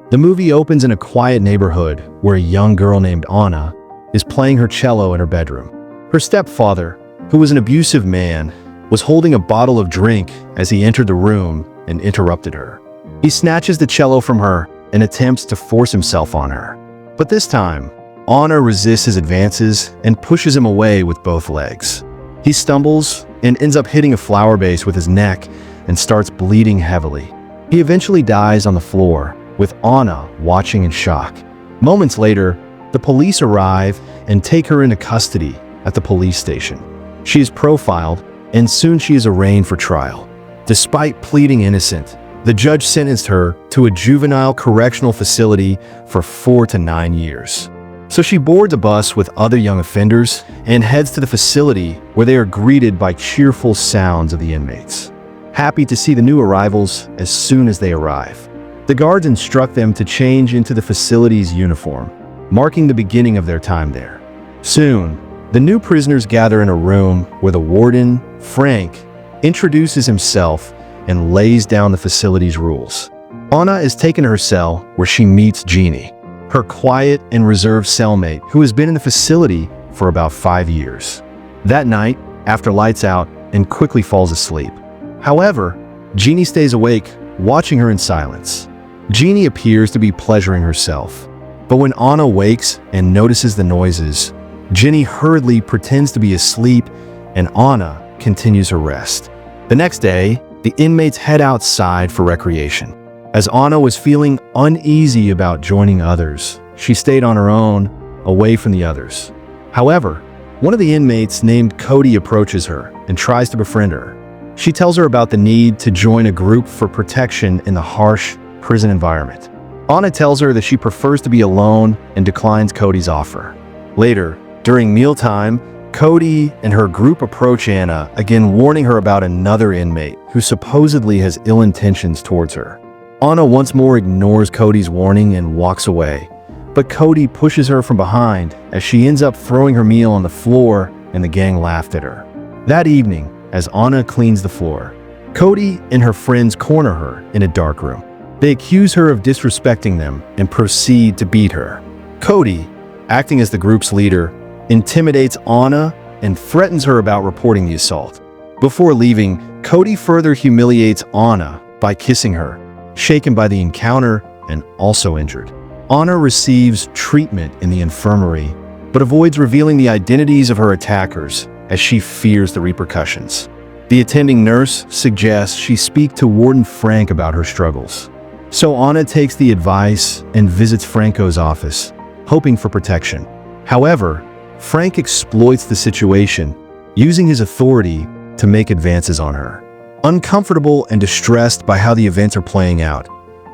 The movie opens in a quiet neighborhood where a young girl named Anna is playing her cello in her bedroom. Her stepfather, who was an abusive man, was holding a bottle of drink as he entered the room and interrupted her. He snatches the cello from her and attempts to force himself on her. But this time, Anna resists his advances and pushes him away with both legs. He stumbles and ends up hitting a flower vase with his neck and starts bleeding heavily. He eventually dies on the floor, with Anna watching in shock. Moments later, the police arrive and take her into custody at the police station. She is profiled, and soon she is arraigned for trial. Despite pleading innocent, the judge sentenced her to a juvenile correctional facility for 4 to 9 years. So she boards a bus with other young offenders and heads to the facility where they are greeted by cheerful sounds of the inmates, happy to see the new arrivals as soon as they arrive. The guards instruct them to change into the facility's uniform, marking the beginning of their time there. Soon, the new prisoners gather in a room where the warden, Frank, introduces himself and lays down the facility's rules. Anna is taken to her cell where she meets Jeannie, her quiet and reserved cellmate who has been in the facility for about 5 years. That night, after lights out, and quickly falls asleep. However, Jeannie stays awake, watching her in silence. Jeannie appears to be pleasuring herself, but when Anna wakes and notices the noises, Jeannie hurriedly pretends to be asleep and Anna continues her rest. The next day, the inmates head outside for recreation. As Anna was feeling uneasy about joining others, she stayed on her own, away from the others. However, one of the inmates named Cody approaches her and tries to befriend her. She tells her about the need to join a group for protection in the harsh prison environment. Anna tells her that she prefers to be alone and declines Cody's offer. Later, during mealtime, Cody and her group approach Anna, again warning her about another inmate who supposedly has ill intentions towards her. Anna once more ignores Cody's warning and walks away, but Cody pushes her from behind as she ends up throwing her meal on the floor and the gang laughed at her. That evening, as Anna cleans the floor, Cody and her friends corner her in a dark room. They accuse her of disrespecting them and proceed to beat her. Cody, acting as the group's leader, intimidates Anna and threatens her about reporting the assault. Before leaving, Cody further humiliates Anna by kissing her, shaken by the encounter and also injured. Anna receives treatment in the infirmary, but avoids revealing the identities of her attackers as she fears the repercussions. The attending nurse suggests she speak to Warden Frank about her struggles. So Anna takes the advice and visits Franco's office, hoping for protection. However, Frank exploits the situation, using his authority to make advances on her. Uncomfortable and distressed by how the events are playing out,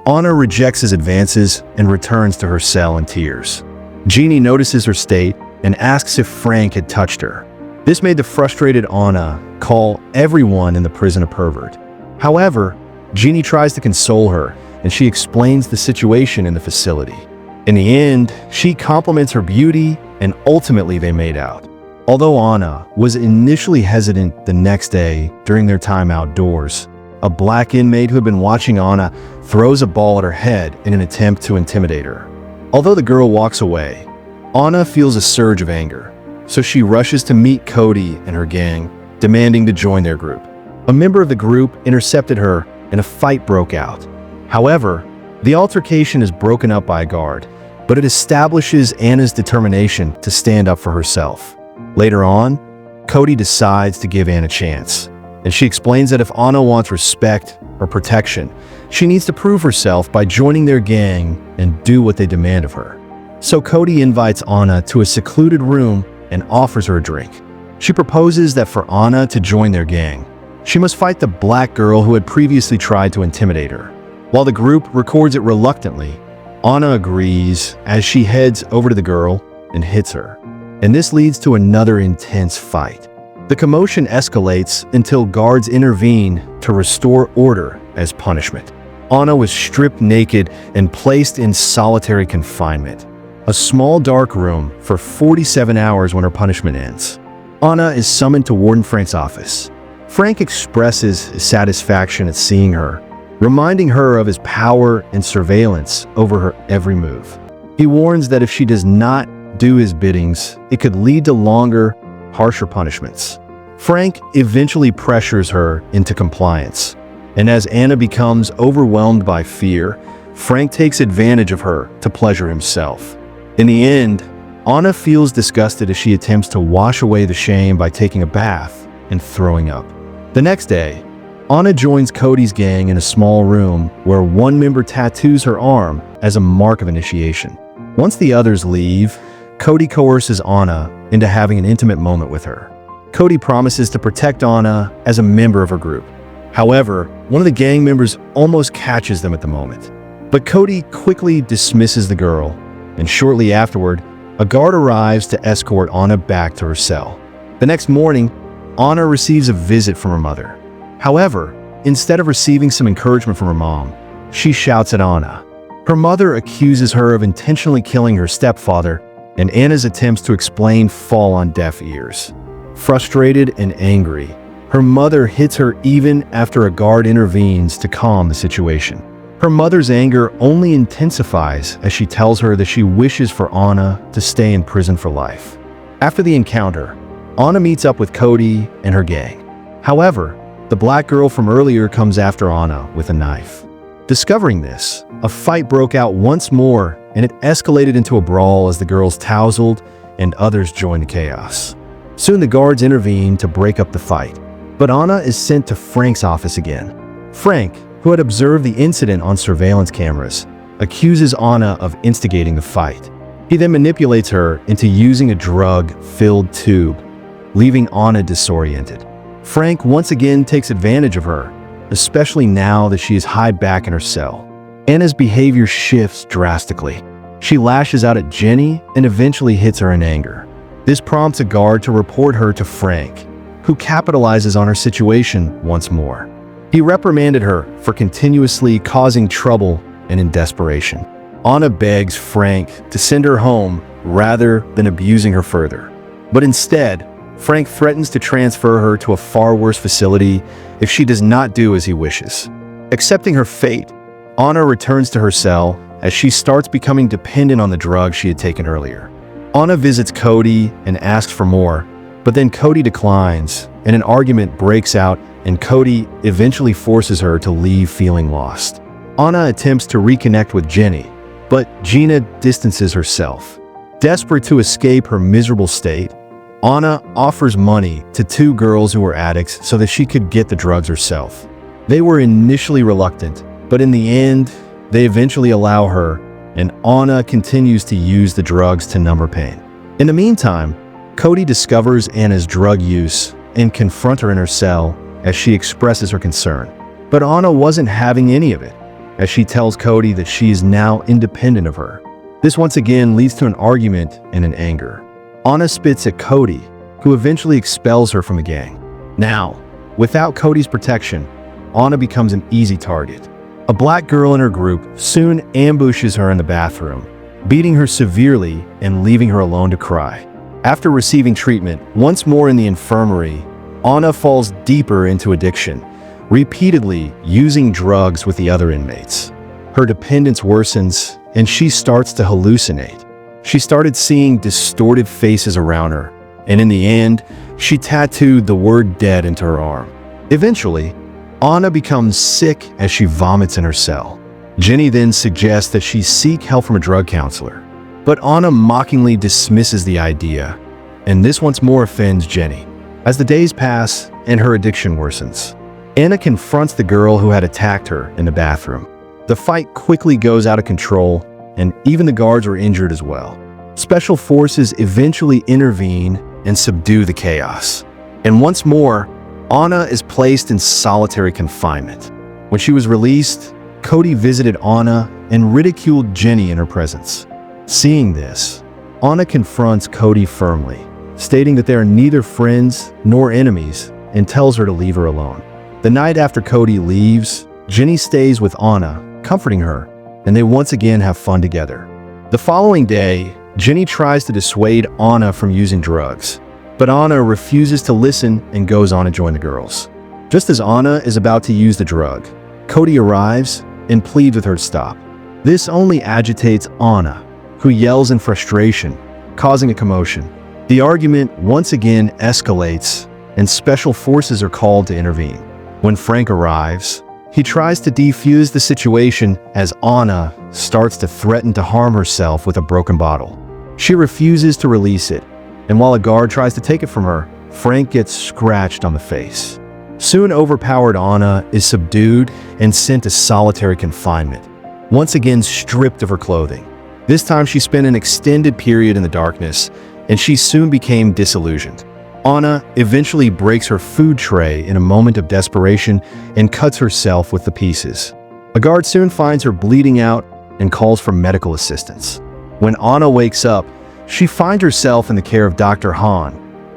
Anna rejects his advances and returns to her cell in tears. Jeannie notices her state and asks if Frank had touched her. This made the frustrated Anna call everyone in the prison a pervert. However, Jeannie tries to console her and she explains the situation in the facility. In the end, she compliments her beauty and ultimately they made out. Although Anna was initially hesitant the next day during their time outdoors, a black inmate who had been watching Anna throws a ball at her head in an attempt to intimidate her. Although the girl walks away, Anna feels a surge of anger, so she rushes to meet Cody and her gang, demanding to join their group. A member of the group intercepted her and a fight broke out. However, the altercation is broken up by a guard, but it establishes Anna's determination to stand up for herself. Later on, Cody decides to give Anna a chance, and she explains that if Anna wants respect or protection, she needs to prove herself by joining their gang and do what they demand of her. So Cody invites Anna to a secluded room and offers her a drink. She proposes that for Anna to join their gang, she must fight the black girl who had previously tried to intimidate her. While the group records it reluctantly, Anna agrees as she heads over to the girl and hits her. And this leads to another intense fight. The commotion escalates until guards intervene to restore order as punishment. Anna was stripped naked and placed in solitary confinement, a small dark room for 47 hours when her punishment ends. Anna is summoned to Warden Frank's office. Frank expresses his satisfaction at seeing her, reminding her of his power and surveillance over her every move. He warns that if she does not do his biddings, it could lead to longer, harsher punishments. Frank eventually pressures her into compliance, and as Anna becomes overwhelmed by fear, Frank takes advantage of her to pleasure himself. In the end, Anna feels disgusted as she attempts to wash away the shame by taking a bath and throwing up. The next day, Anna joins Cody's gang in a small room where one member tattoos her arm as a mark of initiation. Once the others leave, Cody coerces Anna into having an intimate moment with her. Cody promises to protect Anna as a member of her group. However, one of the gang members almost catches them at the moment. But Cody quickly dismisses the girl, and shortly afterward, a guard arrives to escort Anna back to her cell. The next morning, Anna receives a visit from her mother. However, instead of receiving some encouragement from her mom, she shouts at Anna. Her mother accuses her of intentionally killing her stepfather, and Anna's attempts to explain fall on deaf ears. Frustrated and angry, her mother hits her even after a guard intervenes to calm the situation. Her mother's anger only intensifies as she tells her that she wishes for Anna to stay in prison for life. After the encounter, Anna meets up with Cody and her gang. However, the black girl from earlier comes after Anna with a knife. Discovering this, a fight broke out once more, and it escalated into a brawl as the girls tousled and others joined the chaos. Soon the guards intervene to break up the fight, but Anna is sent to Frank's office again. Frank, who had observed the incident on surveillance cameras, accuses Anna of instigating the fight. He then manipulates her into using a drug-filled tube, leaving Anna disoriented. Frank once again takes advantage of her, especially now that she is hid back in her cell. Anna's behavior shifts drastically. She lashes out at Jenny and eventually hits her in anger. This prompts a guard to report her to Frank, who capitalizes on her situation once more. He reprimanded her for continuously causing trouble, and in desperation, Anna begs Frank to send her home rather than abusing her further. But instead, Frank threatens to transfer her to a far worse facility if she does not do as he wishes. Accepting her fate, Anna returns to her cell as she starts becoming dependent on the drugs she had taken earlier. Anna visits Cody and asks for more, but then Cody declines, and an argument breaks out, and Cody eventually forces her to leave feeling lost. Anna attempts to reconnect with Jenny, but Gina distances herself. Desperate to escape her miserable state, Anna offers money to two girls who were addicts so that she could get the drugs herself. They were initially reluctant, but in the end, they eventually allow her, and Anna continues to use the drugs to numb her pain. In the meantime, Cody discovers Anna's drug use and confronts her in her cell as she expresses her concern. But Anna wasn't having any of it, as she tells Cody that she is now independent of her. This once again leads to an argument and an anger. Anna spits at Cody, who eventually expels her from the gang. Now, without Cody's protection, Anna becomes an easy target. A black girl in her group soon ambushes her in the bathroom, beating her severely and leaving her alone to cry. After receiving treatment once more in the infirmary, Anna falls deeper into addiction, repeatedly using drugs with the other inmates. Her dependence worsens, and she starts to hallucinate. She started seeing distorted faces around her, and in the end, she tattooed the word dead into her arm. Eventually, Anna becomes sick as she vomits in her cell. Jenny then suggests that she seek help from a drug counselor, but Anna mockingly dismisses the idea, and this once more offends Jenny. As the days pass and her addiction worsens, Anna confronts the girl who had attacked her in the bathroom. The fight quickly goes out of control, and even the guards were injured as well. Special forces eventually intervene and subdue the chaos. And once more, Anna is placed in solitary confinement. When she was released, Cody visited Anna and ridiculed Jenny in her presence. Seeing this, Anna confronts Cody firmly, stating that they are neither friends nor enemies, and tells her to leave her alone. The night after Cody leaves, Jenny stays with Anna, comforting her, and they once again have fun together. The following day, Jenny tries to dissuade Anna from using drugs, but Anna refuses to listen and goes on to join the girls. Just as Anna is about to use the drug, Cody arrives and pleads with her to stop. This only agitates Anna, who yells in frustration, causing a commotion. The argument once again escalates, and special forces are called to intervene. When Frank arrives, he tries to defuse the situation as Anna starts to threaten to harm herself with a broken bottle. She refuses to release it, and while a guard tries to take it from her, Frank gets scratched on the face. Soon overpowered Anna is subdued and sent to solitary confinement, once again stripped of her clothing. This time she spent an extended period in the darkness, and she soon became disillusioned. Anna eventually breaks her food tray in a moment of desperation and cuts herself with the pieces. A guard soon finds her bleeding out and calls for medical assistance. When Anna wakes up, she finds herself in the care of Dr. Hahn,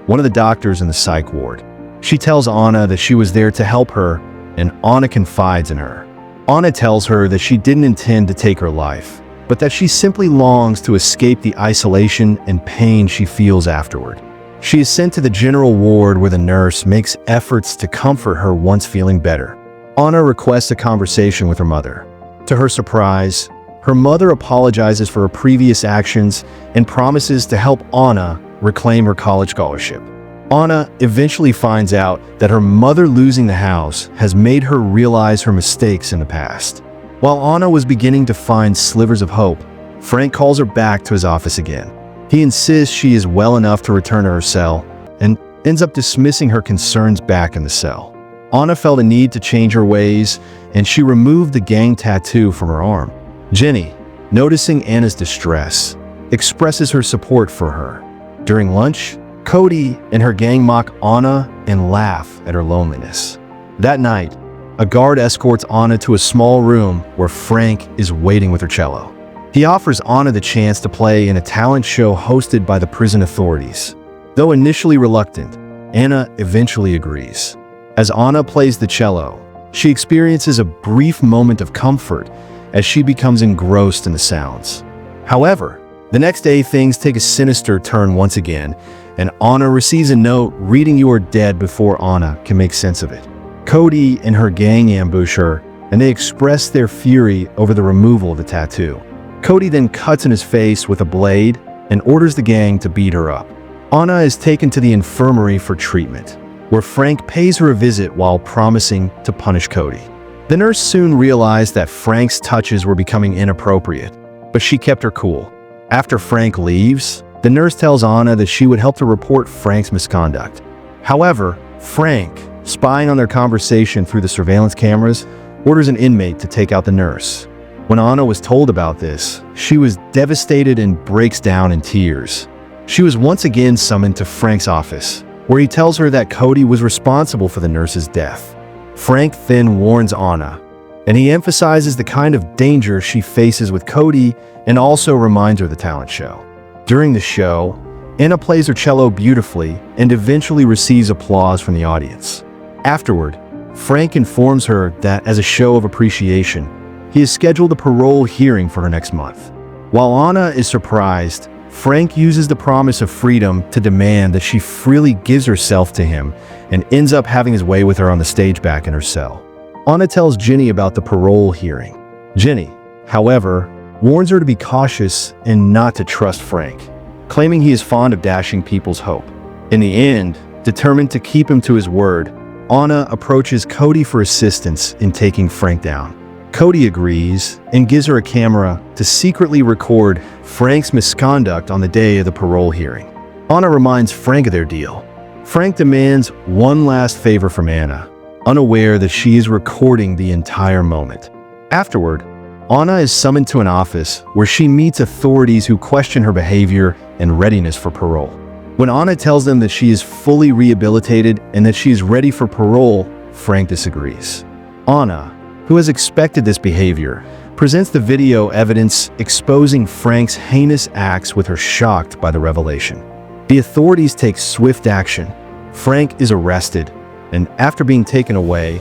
one of the doctors in the psych ward. She tells Anna that she was there to help her, and Anna confides in her. Anna tells her that she didn't intend to take her life, but that she simply longs to escape the isolation and pain she feels afterward. She is sent to the general ward where the nurse makes efforts to comfort her once feeling better. Anna requests a conversation with her mother. To her surprise, her mother apologizes for her previous actions and promises to help Anna reclaim her college scholarship. Anna eventually finds out that her mother losing the house has made her realize her mistakes in the past. While Anna was beginning to find slivers of hope, Frank calls her back to his office again. He insists she is well enough to return to her cell and ends up dismissing her concerns back in the cell. Anna felt a need to change her ways, and she removed the gang tattoo from her arm. Jenny, noticing Anna's distress, expresses her support for her. During lunch, Cody and her gang mock Anna and laugh at her loneliness. That night, a guard escorts Anna to a small room where Frank is waiting with her cello. He offers Anna the chance to play in a talent show hosted by the prison authorities. Though initially reluctant, Anna eventually agrees. As Anna plays the cello, she experiences a brief moment of comfort as she becomes engrossed in the sounds. However, the next day things take a sinister turn once again, and Anna receives a note reading "You are dead" before Anna can make sense of it. Cody and her gang ambush her, and they express their fury over the removal of the tattoo. Cody then cuts in his face with a blade and orders the gang to beat her up. Anna is taken to the infirmary for treatment, where Frank pays her a visit while promising to punish Cody. The nurse soon realized that Frank's touches were becoming inappropriate, but she kept her cool. After Frank leaves, the nurse tells Anna that she would help to report Frank's misconduct. However, Frank, spying on their conversation through the surveillance cameras, orders an inmate to take out the nurse. When Anna was told about this, she was devastated and breaks down in tears. She was once again summoned to Frank's office, where he tells her that Cody was responsible for the nurse's death. Frank then warns Anna, and he emphasizes the kind of danger she faces with Cody and also reminds her of the talent show. During the show, Anna plays her cello beautifully and eventually receives applause from the audience. Afterward, Frank informs her that as a show of appreciation, he has scheduled a parole hearing for her next month. While Anna is surprised, Frank uses the promise of freedom to demand that she freely gives herself to him and ends up having his way with her on the stage back in her cell. Anna tells Jenny about the parole hearing. Jenny, however, warns her to be cautious and not to trust Frank, claiming he is fond of dashing people's hope. In the end, determined to keep him to his word, Anna approaches Cody for assistance in taking Frank down. Cody agrees and gives her a camera to secretly record Frank's misconduct on the day of the parole hearing. Anna reminds Frank of their deal. Frank demands one last favor from Anna, unaware that she is recording the entire moment. Afterward, Anna is summoned to an office where she meets authorities who question her behavior and readiness for parole. When Anna tells them that she is fully rehabilitated and that she is ready for parole, Frank disagrees. Anna, who has expected this behavior, presents the video evidence exposing Frank's heinous acts with her shocked by the revelation. The authorities take swift action. Frank is arrested, and after being taken away,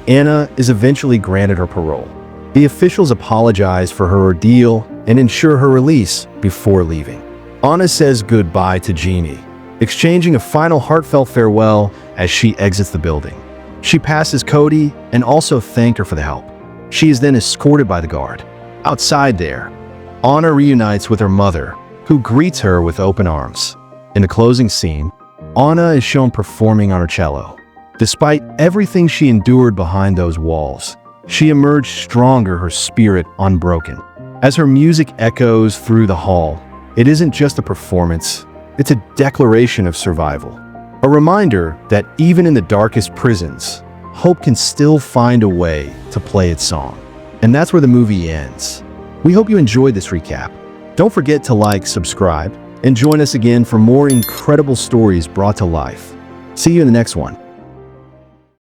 Anna is eventually granted her parole. The officials apologize for her ordeal and ensure her release before leaving. Anna says goodbye to Jeannie, exchanging a final heartfelt farewell as she exits the building. She passes Cody and also thanked her for the help. She is then escorted by the guard. Outside there, Anna reunites with her mother, who greets her with open arms. In the closing scene, Anna is shown performing on her cello. Despite everything she endured behind those walls, she emerged stronger, her spirit unbroken. As her music echoes through the hall, it isn't just a performance, it's a declaration of survival. A reminder that even in the darkest prisons, hope can still find a way to play its song. And that's where the movie ends. We hope you enjoyed this recap. Don't forget to like, subscribe, and join us again for more incredible stories brought to life. See you in the next one.